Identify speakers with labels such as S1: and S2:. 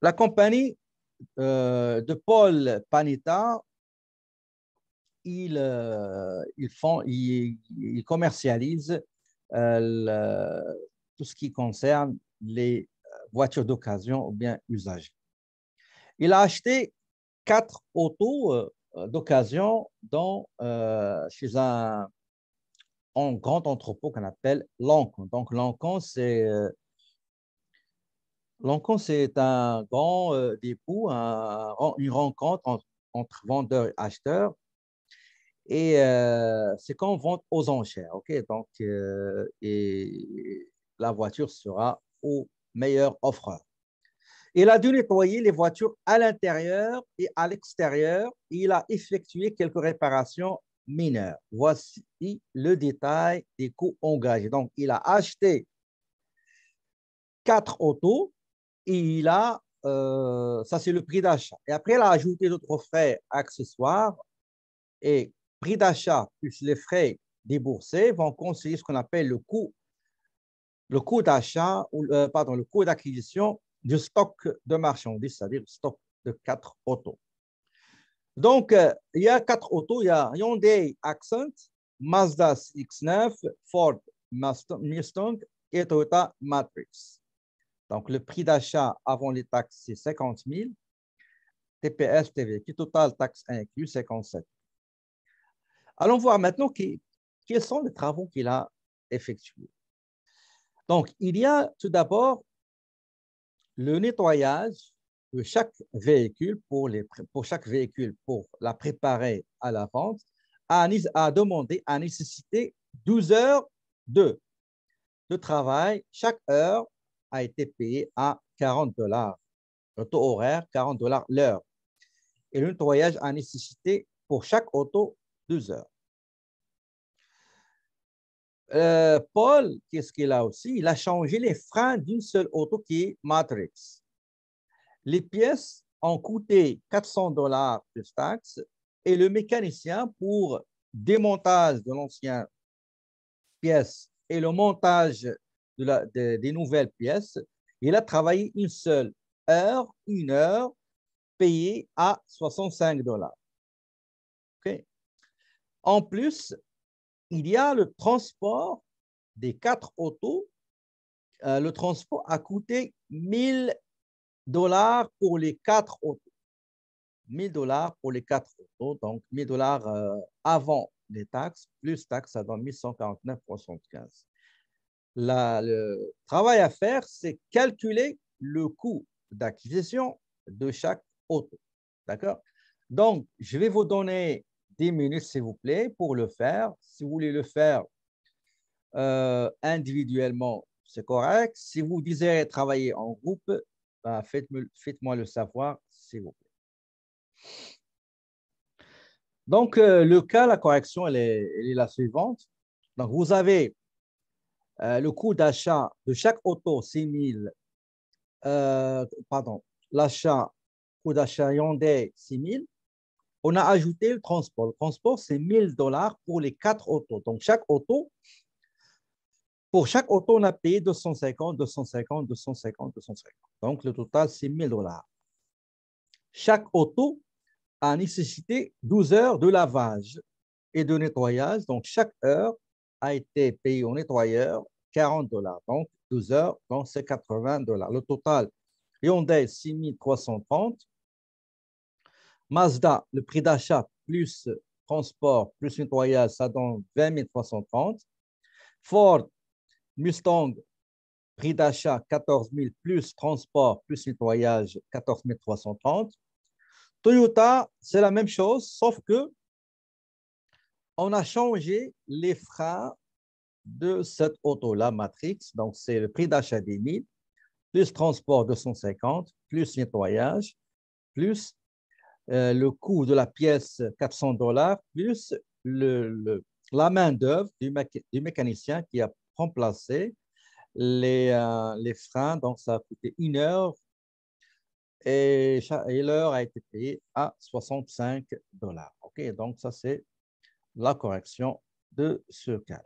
S1: La compagnie de Paul Panetta, ils commercialisent tout ce qui concerne les voitures d'occasion ou bien usagées. Il a acheté 4 autos d'occasion chez un grand entrepôt qu'on appelle Lancôme. Donc, Lancôme, c'est un grand dépôt, une rencontre entre vendeurs et acheteurs. Et c'est qu'on vend aux enchères. OK? Donc, et la voiture sera au meilleur offreur. Il a dû nettoyer les voitures à l'intérieur et à l'extérieur. Il a effectué quelques réparations mineures. Voici le détail des coûts engagés. Donc, il a acheté 4 autos et ça c'est le prix d'achat. Et après, il a ajouté d'autres frais accessoires et prix d'achat plus les frais déboursés vont constituer ce qu'on appelle le coût d'achat, pardon, le coût d'acquisition du stock de marchandises, c'est-à-dire le stock de 4 autos. Donc, il y a 4 autos. Il y a Hyundai Accent, Mazda CX-9, Ford Mustang et Toyota Matrix. Donc, le prix d'achat avant les taxes, c'est 50 000. TPS, TVQ, total taxes inclus, 57. Allons voir maintenant quels sont les travaux qu'il a effectués. Donc, il y a tout d'abord le nettoyage de chaque véhicule pour la préparer à la vente a demandé, a nécessité 12 heures de travail. Chaque heure a été payée à 40 $. Le taux horaire, 40 $ l'heure. Et le nettoyage a nécessité pour chaque auto 12 heures. Paul, qu'est-ce qu'il a aussi? Il a changé les freins d'une seule auto qui est Matrix. Les pièces ont coûté 400 $ plus taxes et le mécanicien, pour démontage de l'ancienne pièce et le montage des nouvelles pièces, il a travaillé une heure payée à 65 $. Okay. En plus, il y a le transport des 4 autos. Le transport a coûté 1 000 $ pour les 4 autos. 1 000 $ pour les 4 autos, donc 1 000 $ avant les taxes, plus taxes, ça donne 1149,75 $. Le travail à faire, c'est calculer le coût d'acquisition de chaque auto. D'accord? Donc, je vais vous donner 10 minutes, s'il vous plaît, pour le faire. Si vous voulez le faire individuellement, c'est correct. Si vous désirez travailler en groupe, ben, faites-moi le savoir, s'il vous plaît. Donc, le cas, la correction, elle est la suivante. Donc, vous avez le coût d'achat de chaque auto, 6 000, pardon, coût d'achat Hyundai, 6 000. On a ajouté le transport. Le transport, c'est 1 000 $ pour les 4 autos. Donc, pour chaque auto, on a payé 250, 250, 250, 250. Donc, le total, c'est 1 000 $. Chaque auto a nécessité 12 heures de lavage et de nettoyage. Donc, chaque heure a été payée au nettoyeur 40 $. Donc, 12 heures, donc c'est 80 $. Le total, Hyundai, 6 330. Mazda, le prix d'achat plus transport plus nettoyage, ça donne 20 330. Ford Mustang, prix d'achat 14 000 plus transport plus nettoyage, 14 330. Toyota, c'est la même chose, sauf que on a changé les freins de cette auto-là, Matrix. Donc, c'est le prix d'achat des 1000, plus transport 250, plus nettoyage, plus le coût de la pièce 400 $, plus la main-d'œuvre du mécanicien qui a remplacé les freins. Donc, ça a coûté 1 heure et l'heure a été payée à 65 $. OK, donc ça, c'est la correction de ce cas.